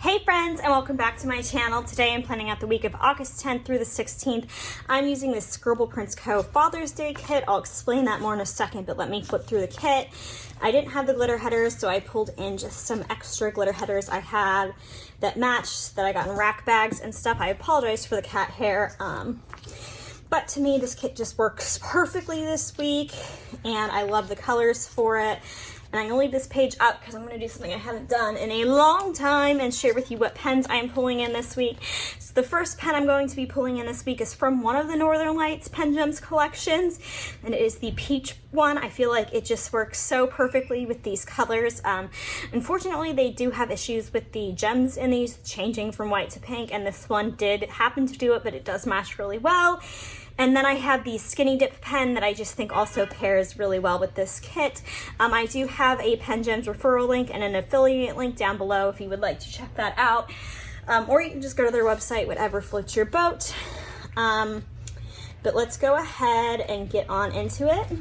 Hey friends, and welcome back to my channel. Today I'm planning out the week of August 10th through the 16th. I'm using the Scribble Prints Co. Father's Day kit. I'll explain that more in a second, but let me flip through the kit. I didn't have the glitter headers, so I pulled in just some extra glitter headers I had that matched, that I got in rack bags and stuff. I apologize for the cat hair. But to me, this kit just works perfectly this week, and I love the colors for it. And I'm going to leave this page up because I'm going to do something I haven't done in a long time and share with you what pens I'm pulling in this week. So the first pen I'm going to be pulling in this week is from one of the Northern Lights Pen Gems collections, and it is the peach one. I feel like it just works so perfectly with these colors. Unfortunately, they do have issues with the gems in these changing from white to pink, and this one did happen to do it, but it does match really well. And then I have the Skinny Dip pen that I just think also pairs really well with this kit. I do have a Pen Gems referral link and an affiliate link down below if you would like to check that out. Or you can just go to their website, whatever floats your boat. But let's go ahead and get on into it.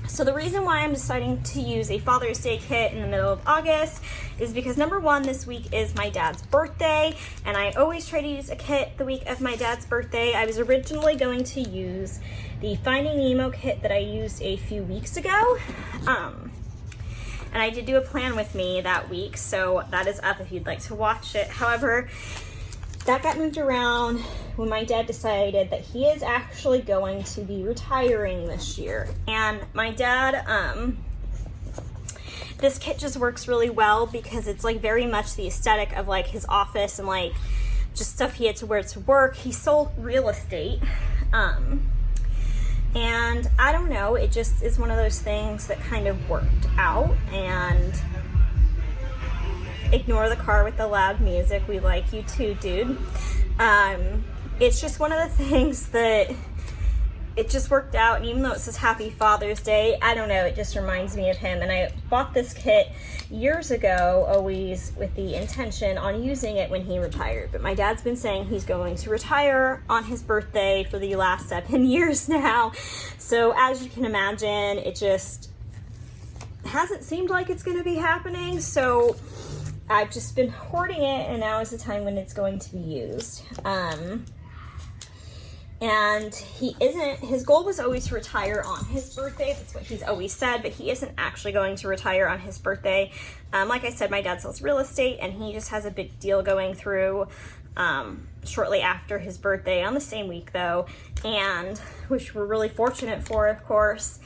So the reason why I'm deciding to use a Father's Day kit in the middle of August is because number one, this week is my dad's birthday, and I always try to use a kit the week of my dad's birthday. I was originally going to use the Finding Nemo kit that I used a few weeks ago, and I did do a plan with me that week, so that is up if you'd like to watch it. However, that got moved around when my dad decided that he is actually going to be retiring this year. And my dad, this kit just works really well because it's like very much the aesthetic of like his office and like just stuff he had to wear to work. He sold real estate. And I don't know, it just is one of those things that kind of worked out. And ignore the car with the loud music. We like you too, dude. It's just one of the things that it just worked out, and even though it says Happy Father's Day, I don't know, it just reminds me of him. And I bought this kit years ago, always with the intention on using it when he retired. But my dad's been saying he's going to retire on his birthday for the last 7 years now. So as you can imagine, it just hasn't seemed like it's going to be happening. So I've just been hoarding it, and now is the time when it's going to be used. And his goal was always to retire on his birthday. That's what he's always said, but he isn't actually going to retire on his birthday. Like I said, my dad sells real estate, and he just has a big deal going through shortly after his birthday, on the same week though, and which we're really fortunate for, of course.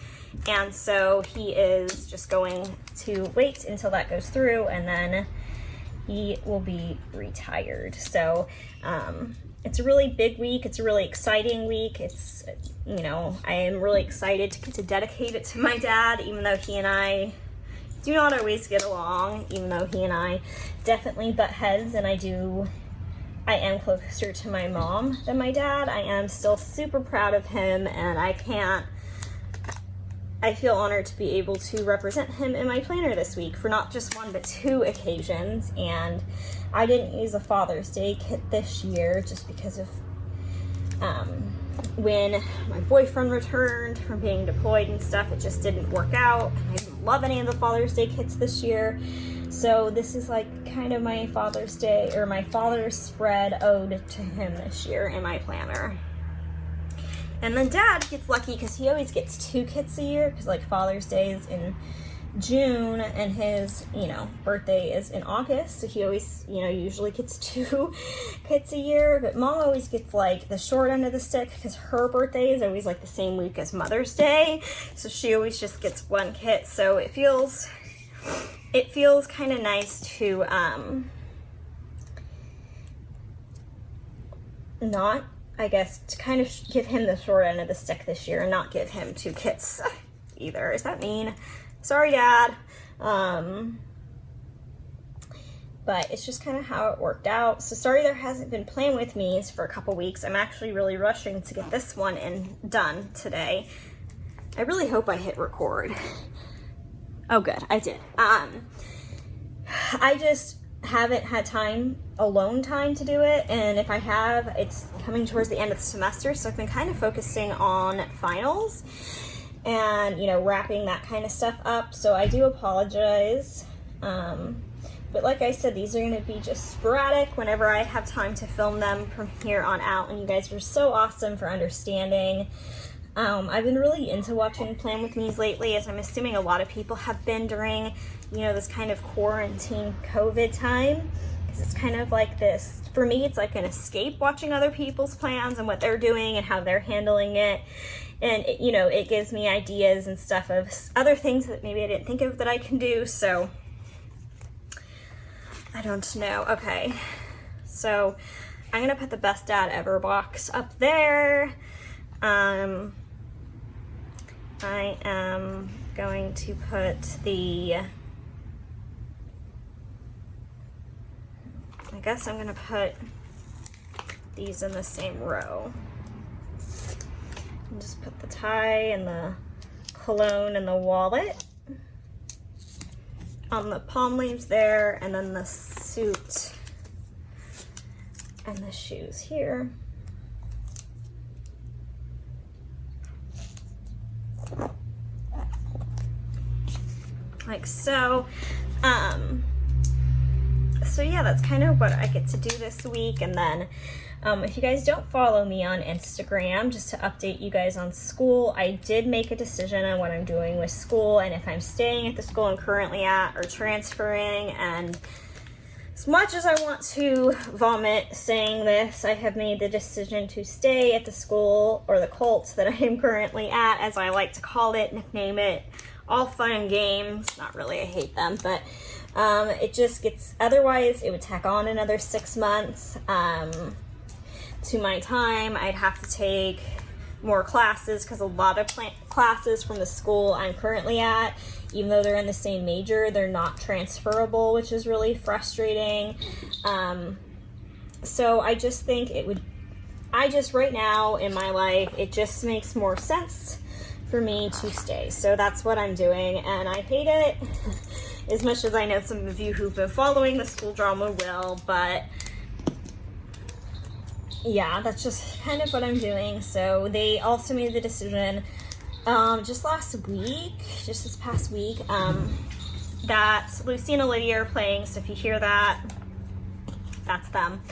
And so he is just going to wait until that goes through, and then he will be retired. So it's a really big week. It's a really exciting week. It's, you know, I am really excited to get to dedicate it to my dad, even though he and I do not always get along, even though he and I definitely butt heads, and I am closer to my mom than my dad. I am still super proud of him, and I feel honored to be able to represent him in my planner this week for not just one but two occasions. And I didn't use a Father's Day kit this year just because of when my boyfriend returned from being deployed and stuff, it just didn't work out. I didn't love any of the Father's Day kits this year. So this is like kind of my Father's Day, or my father's spread ode to him this year in my planner. And then Dad gets lucky because he always gets two kits a year, because like Father's Day is in June and his, birthday is in August. So he always, usually gets two kits a year. But Mom always gets like the short end of the stick because her birthday is always like the same week as Mother's Day. So she always just gets one kit. So it feels kind of nice to not, I guess, to kind of give him the short end of the stick this year and not give him two kits either. Is that mean? Sorry, Dad. But it's just kind of how it worked out. So sorry there hasn't been playing with me for a couple weeks. I'm actually really rushing to get this one done today. I really hope I hit record. Oh, good. I did. I just haven't had alone time to do it, and if I have, it's coming towards the end of the semester, so I've been kind of focusing on finals and wrapping that kind of stuff up. So I do apologize But like I said, these are going to be just sporadic whenever I have time to film them from here on out. And you guys are so awesome for understanding. I've been really into watching Plan With Me's lately, as I'm assuming a lot of people have been during, you know, this kind of quarantine COVID time. Because it's kind of like this, for me, it's like an escape watching other people's plans and what they're doing and how they're handling it. And, it, you know, it gives me ideas and stuff of other things that maybe I didn't think of that I can do. So, I don't know. Okay. So, I'm going to put the Best Dad Ever box up there. I am going to put the, I guess I'm going to put these in the same row. And just put the tie and the cologne and the wallet on the palm leaves there, and then the suit and the shoes here. Like so. So yeah, that's kind of what I get to do this week. And then if you guys don't follow me on Instagram, just to update you guys on school, I did make a decision on what I'm doing with school and if I'm staying at the school I'm currently at or transferring. And as much as I want to vomit saying this, I have made the decision to stay at the school, or the cult that I am currently at, as I like to call it, nickname it. All fun and games. Not really, I hate them, but it just gets, otherwise it would tack on another 6 months to my time. I'd have to take more classes because a lot of classes from the school I'm currently at, even though they're in the same major, they're not transferable, which is really frustrating. So I just think it would, right now in my life, it just makes more sense for me to stay. So that's what I'm doing, and I hate it as much as I know some of you who've been following the school drama will, but yeah, that's just kind of what I'm doing. So they also made the decision just this past week, that Lucy and Lydia are playing, so if you hear that, that's them.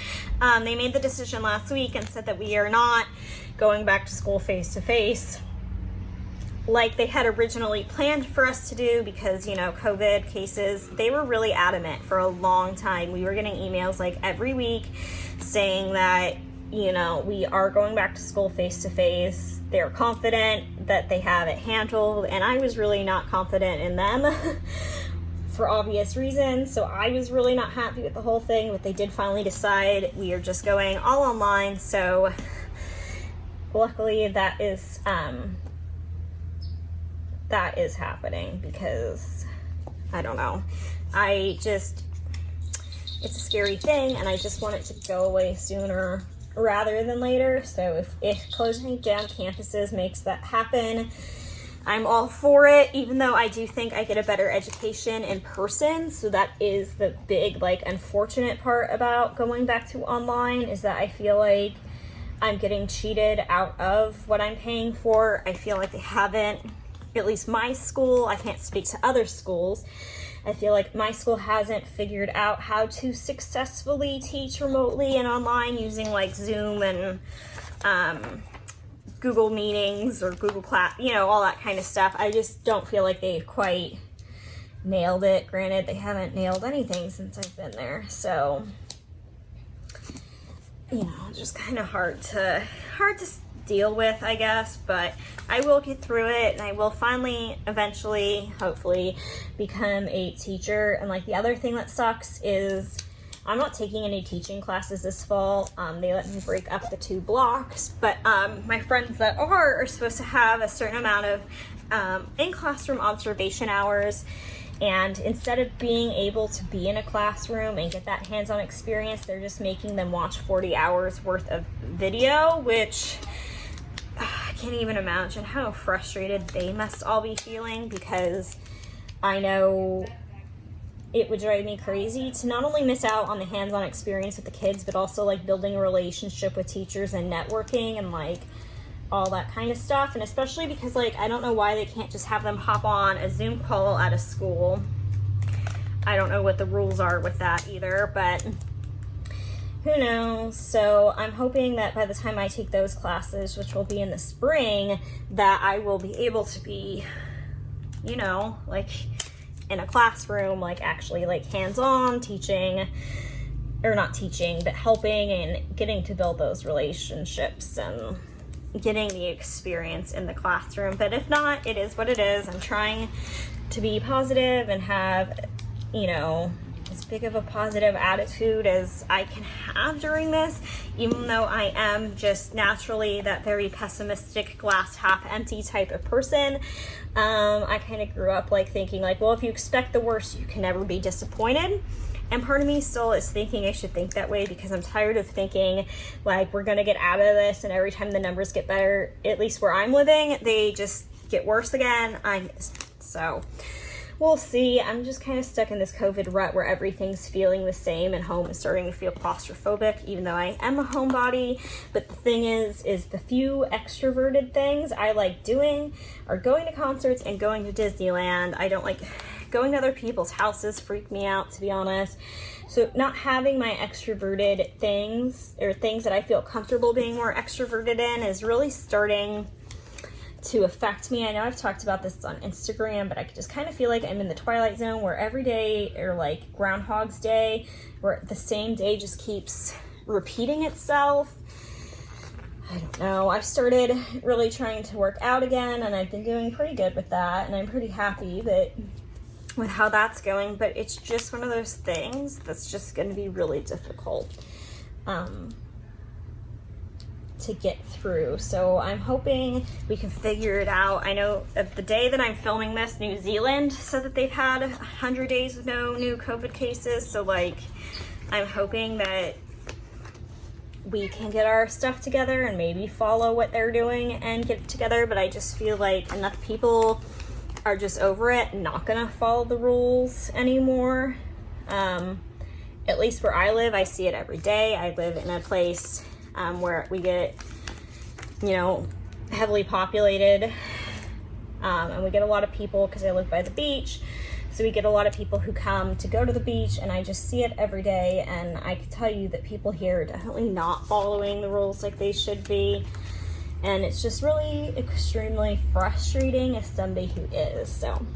They made the decision last week and said that we are not going back to school face-to-face like they had originally planned for us to do because, you know, COVID cases. They were really adamant for a long time. We were getting emails like every week saying that, you know, we are going back to school face-to-face. They're confident that they have it handled, and I was really not confident in them for obvious reasons. So I was really not happy with the whole thing, but they did finally decide we are just going all online. So luckily that is happening, because I don't know, it's a scary thing, and I just want it to go away sooner rather than later. So if closing down campuses makes that happen, I'm all for it, even though I do think I get a better education in person. So that is the big, like, unfortunate part about going back to online, is that I feel like I'm getting cheated out of what I'm paying for. I feel like they haven't, at least my school, I can't speak to other schools, I feel like my school hasn't figured out how to successfully teach remotely and online using like Zoom and Google Meetings or Google Class, you know, all that kind of stuff. I just don't feel like they've quite nailed it. Granted, they haven't nailed anything since I've been there, so, you know, just kind of hard to deal with, I guess, but I will get through it, and I will finally, eventually, hopefully, become a teacher. And like, the other thing that sucks is I'm not taking any teaching classes this fall. They let me break up the 2 blocks, but my friends that are supposed to have a certain amount of in-classroom observation hours, and instead of being able to be in a classroom and get that hands-on experience, they're just making them watch 40 hours worth of video, which I can't even imagine how frustrated they must all be feeling, because I know it would drive me crazy to not only miss out on the hands-on experience with the kids, but also like building a relationship with teachers and networking and like all that kind of stuff. And especially because like, I don't know why they can't just have them hop on a Zoom call at a school I don't know what the rules are with that either, but who knows? So I'm hoping that by the time I take those classes, which will be in the spring, that I will be able to be, you know, like in a classroom, like actually like hands-on teaching, or not teaching, but helping and getting to build those relationships and getting the experience in the classroom. But if not, it is what it is. I'm trying to be positive and have, you know, as big of a positive attitude as I can have during this, even though I am just naturally that very pessimistic, glass half empty type of person. I kind of grew up like thinking like, well, if you expect the worst, you can never be disappointed. And part of me still is thinking I should think that way, because I'm tired of thinking like we're gonna get out of this, and every time the numbers get better, at least where I'm living, they just get worse again. So we'll see. I'm just kind of stuck in this COVID rut where everything's feeling the same, and home is starting to feel claustrophobic, even though I am a homebody. But the thing is the few extroverted things I like doing are going to concerts and going to Disneyland. I don't like going to other people's houses, freak me out, to be honest. So not having my extroverted things, or things that I feel comfortable being more extroverted in, is really starting to affect me. I know I've talked about this on Instagram, but I just kind of feel like I'm in the twilight zone where every day, or like Groundhog's Day, where the same day just keeps repeating itself. I don't know. I've started really trying to work out again, and I've been doing pretty good with that, and I'm pretty happy with how that's going, but it's just one of those things that's just going to be really difficult to get through. So I'm hoping we can figure it out. I know that the day that I'm filming this, New Zealand said that they've had 100 days with no new COVID cases. So like, I'm hoping that we can get our stuff together and maybe follow what they're doing and get it together. But I just feel like enough people are just over it, not gonna follow the rules anymore. At least where I live, I see it every day. I live in a place where we get, you know, heavily populated, and we get a lot of people because I live by the beach. So we get a lot of people who come to go to the beach, and I just see it every day. And I can tell you that people here are definitely not following the rules like they should be. And it's just really extremely frustrating as somebody who is. So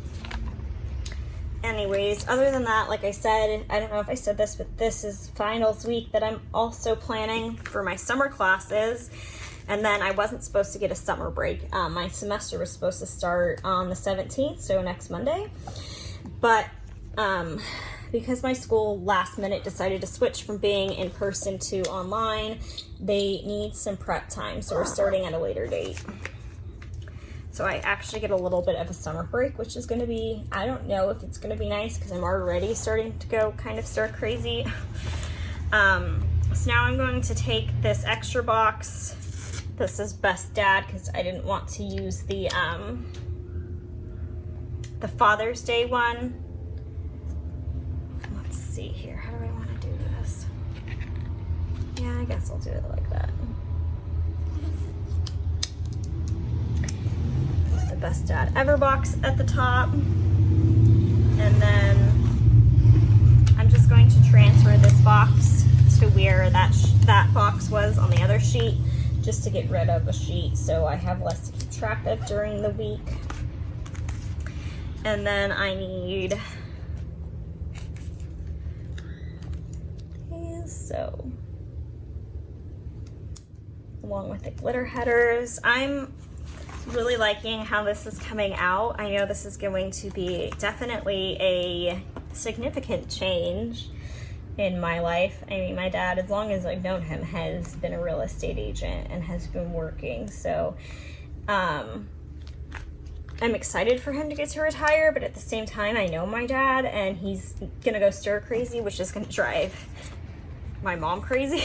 anyways, other than that, like I said, I don't know if I said this, but this is finals week that I'm also planning for my summer classes. And then I wasn't supposed to get a summer break. My semester was supposed to start on the 17th, so next Monday. But because my school last minute decided to switch from being in person to online, they need some prep time. So we're starting at a later date. So I actually get a little bit of a summer break, which is going to be, I don't know if it's going to be nice because I'm already starting to go kind of stir crazy. So now I'm going to take this extra box. This is Best Dad because I didn't want to use the Father's Day one. Let's see here. How do I want to do this? Yeah, I guess I'll do it like that. The Best Dad Ever box at the top. And then I'm just going to transfer this box to where that box was on the other sheet, just to get rid of a sheet so I have less to keep track of during the week. And then I need these, so along with the glitter headers. I'm really liking how this is coming out. I know this is going to be definitely a significant change in my life. I mean, my dad, as long as I've known him, has been a real estate agent and has been working. So I'm excited for him to get to retire, but at the same time, I know my dad, and he's gonna go stir crazy, which is gonna drive my mom crazy.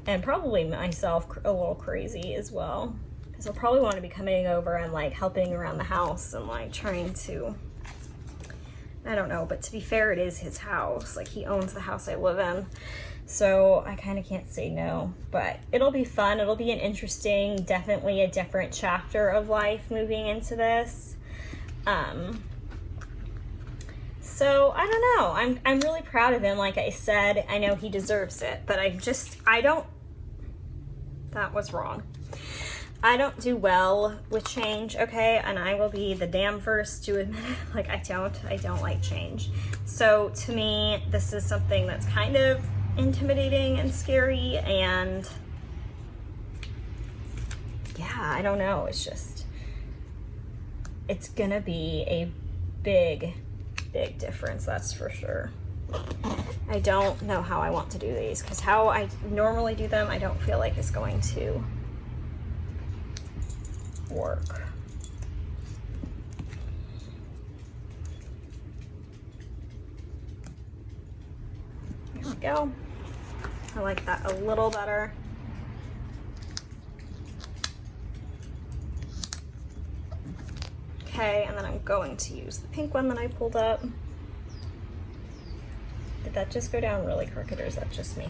And probably myself a little crazy as well, because he'll probably want to be coming over and like helping around the house and like trying to, I don't know, but to be fair, it is his house. Like, he owns the house I live in, so I kind of can't say no. But it'll be fun. It'll be an interesting, definitely a different chapter of life moving into this. So I don't know. I'm really proud of him. Like I said, I know he deserves it, but that was wrong. I don't do well with change, okay? And I will be the damn first to admit it. Like I don't like change. So to me, this is something that's kind of intimidating and scary, and yeah, I don't know. It's gonna be a big difference, that's for sure. I don't know how I want to do these, because how I normally do them, I don't feel like it's going to work. There we go. I like that a little better. Okay, and then I'm going to use the pink one that I pulled up. Did that just go down really crooked, or is that just me?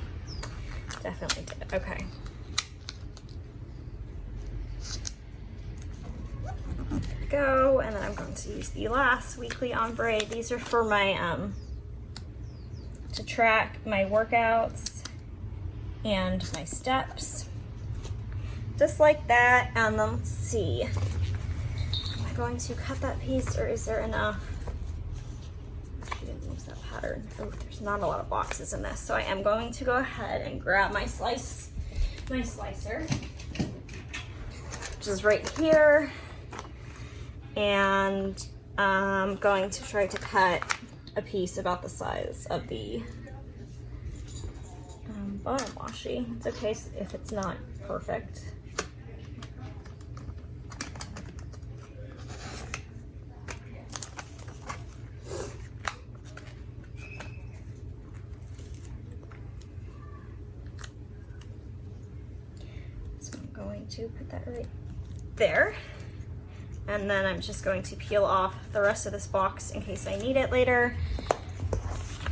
Definitely did. Okay. There we go, and then I'm going to use the last weekly ombre. These are for my to track my workouts and my steps, just like that. And then let's see, am I going to cut that piece, or is there enough? She didn't use that pattern. Oh, there's not a lot of boxes in this, so I am going to go ahead and grab my slicer, which is right here, and I'm going to try to cut a piece about the size of the bottom washi. It's okay if it's not perfect. So I'm going to put that right there. And then I'm just going to peel off the rest of this box in case I need it later.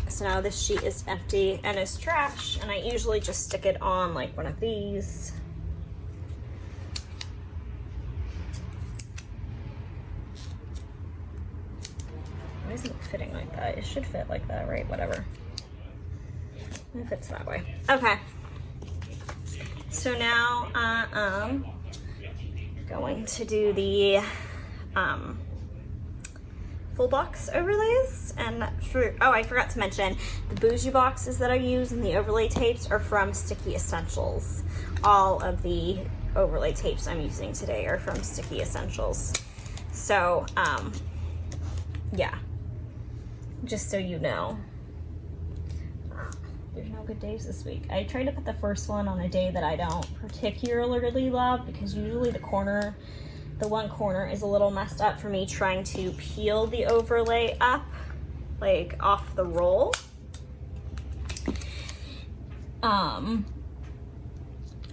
So now this sheet is empty and is trash, and I usually just stick it on like one of these. Why isn't it fitting like that? It should fit like that, right? Whatever. It fits that way. Okay. So now I'm going to do the full box overlays, and I forgot to mention the bougie boxes that I use and the overlay tapes are from Sticky Essentials. All of the overlay tapes I'm using today are from Sticky Essentials. So yeah, just so you know. There's no good days this week. I tried to put the first one on a day that I don't particularly love, because usually the one corner is a little messed up for me trying to peel the overlay up, like off the roll. I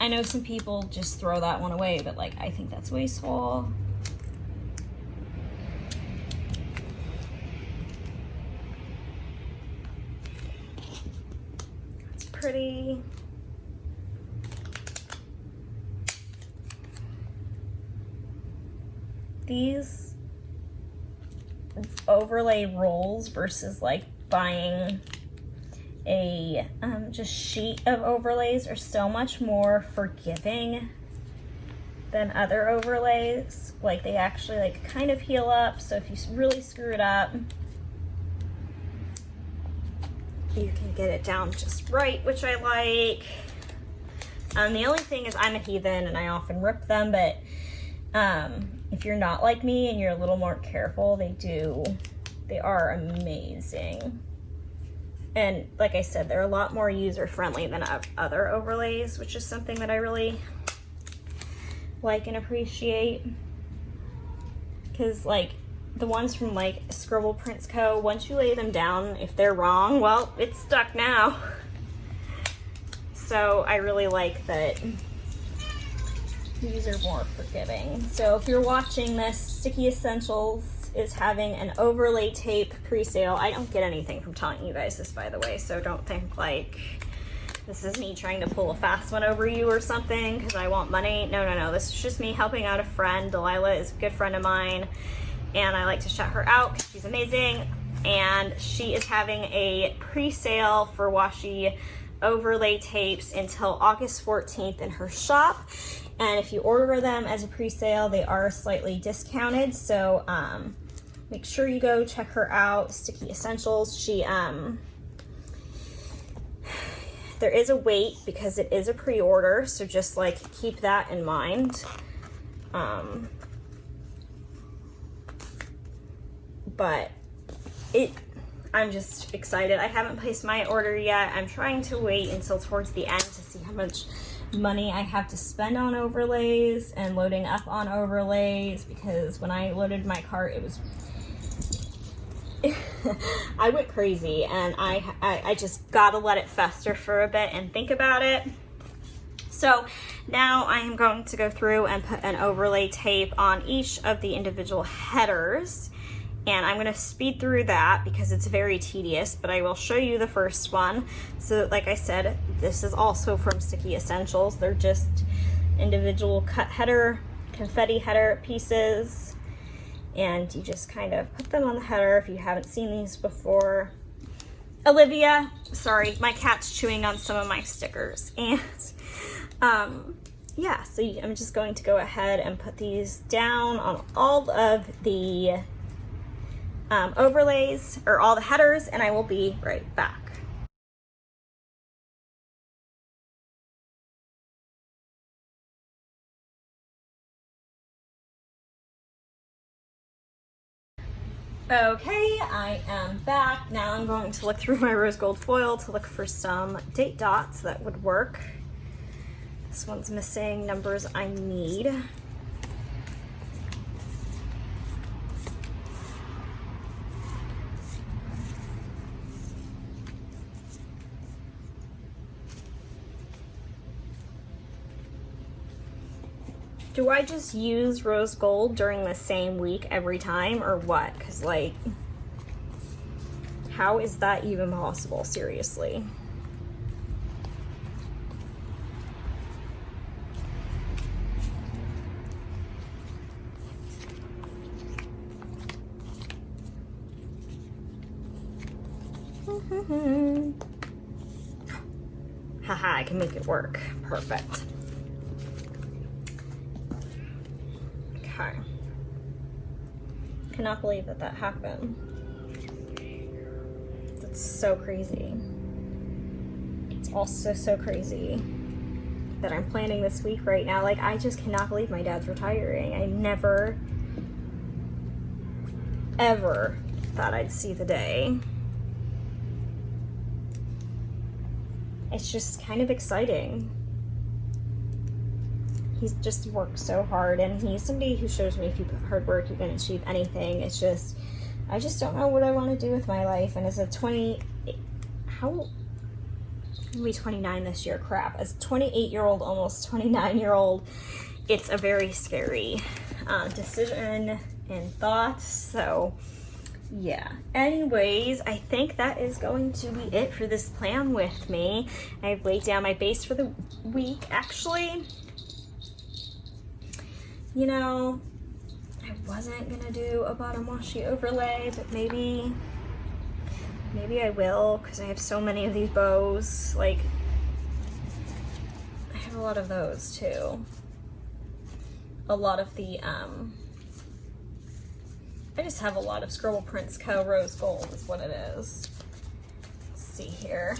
know some people just throw that one away, but like I think that's wasteful. That's pretty. These overlay rolls versus like buying a just sheet of overlays are so much more forgiving than other overlays. Like they actually like kind of heal up, so if you really screw it up, you can get it down just right, which I like. The only thing is I'm a heathen and I often rip them, but if you're not like me and you're a little more careful, they are amazing. And like I said, they're a lot more user-friendly than other overlays, which is something that I really like and appreciate. Because like the ones from like Scribble Prints Co., once you lay them down, if they're wrong, well, it's stuck now. So I really like that these are more forgiving. So if you're watching this, Sticky Essentials is having an overlay tape pre-sale. I don't get anything from telling you guys this, by the way, so don't think like this is me trying to pull a fast one over you or something because I want money. No. This is just me helping out a friend. Dalila is a good friend of mine, and I like to shout her out because she's amazing. and she is having a pre-sale for washi overlay tapes until August 14th in her shop. And if you order them as a pre-sale, they are slightly discounted. So make sure you go check her out, Sticky Essentials. She there is a wait because it is a pre-order, so just like keep that in mind. But I'm just excited. I haven't placed my order yet. I'm trying to wait until towards the end to see how much money I have to spend on overlays and loading up on overlays, because when I loaded my cart, it was I went crazy, and I just gotta let it fester for a bit and think about it. So now I am going to go through and put an overlay tape on each of the individual headers, and I'm going to speed through that because it's very tedious, but I will show you the first one. So like I said, this is also from Sticky Essentials. They're just individual cut header, confetti header pieces, and you just kind of put them on the header if you haven't seen these before. Olivia, sorry, my cat's chewing on some of my stickers. And yeah, so I'm just going to go ahead and put these down on all of the overlays, or all the headers, and I will be right back. Okay, I am back. Now I'm going to look through my rose gold foil to look for some date dots that would work. This one's missing numbers I need. Do I just use rose gold during the same week every time, or what? Because, like, how is that even possible? Seriously. Haha, I can make it work. Perfect. Okay. Cannot believe that that happened. That's so crazy. It's also so crazy that I'm planning this week right now. Like, I just cannot believe my dad's retiring. I never, ever thought I'd see the day. It's just kind of exciting. He's just worked so hard, and he's somebody who shows me if you put hard work, you can achieve anything. It's just, I just don't know what I want to do with my life. And as a I'm gonna be 29 this year, crap. As a 28-year-old, almost 29-year-old, it's a very scary decision and thoughts. So yeah, anyways, I think that is going to be it for this plan with me. I've laid down my base for the week. Actually, you know, I wasn't gonna do a bottom washi overlay, but maybe I will, because I have so many of these bows. Like, I have a lot of those too. A lot of the I just have a lot of Scribble Prints Co. Rose Gold is what it is. Let's see here.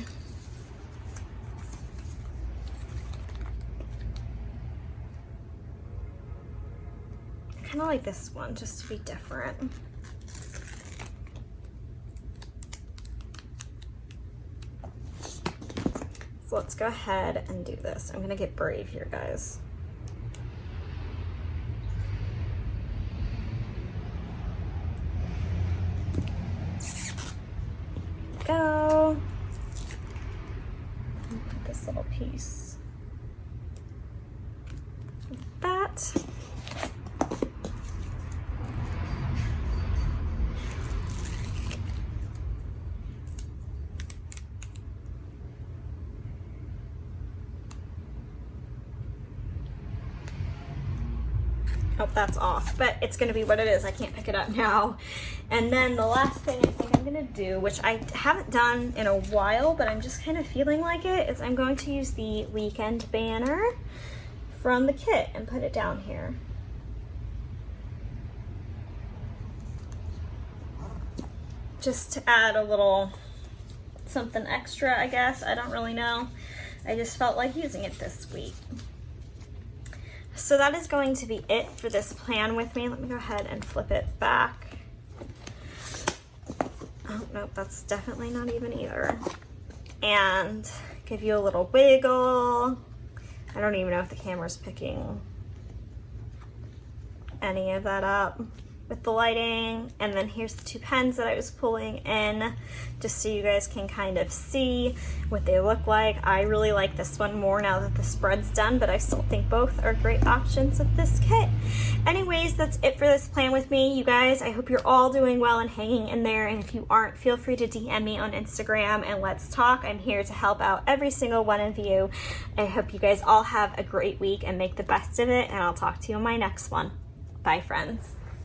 I kind of like this one just to be different. So let's go ahead and do this. I'm gonna get brave here, guys. Go. Put this little piece like that. Oh, that's off, but it's gonna be what it is. I can't pick it up now. And then the last thing I think I'm gonna do, which I haven't done in a while, but I'm just kind of feeling like it, is I'm going to use the weekend banner from the kit and put it down here. Just to add a little something extra, I guess. I don't really know. I just felt like using it this week. So that is going to be it for this plan with me. Let me go ahead and flip it back. Oh, nope, that's definitely not even either. And give you a little wiggle. I don't even know if the camera's picking any of that up with the lighting. And then here's the two pens that I was pulling in, just so you guys can kind of see what they look like. I really like this one more now that the spread's done, but I still think both are great options with this kit. Anyways, that's it for this plan with me, you guys. I hope you're all doing well and hanging in there, and if you aren't, feel free to DM me on Instagram and let's talk. I'm here to help out every single one of you. I hope you guys all have a great week and make the best of it, and I'll talk to you in my next one. Bye, friends.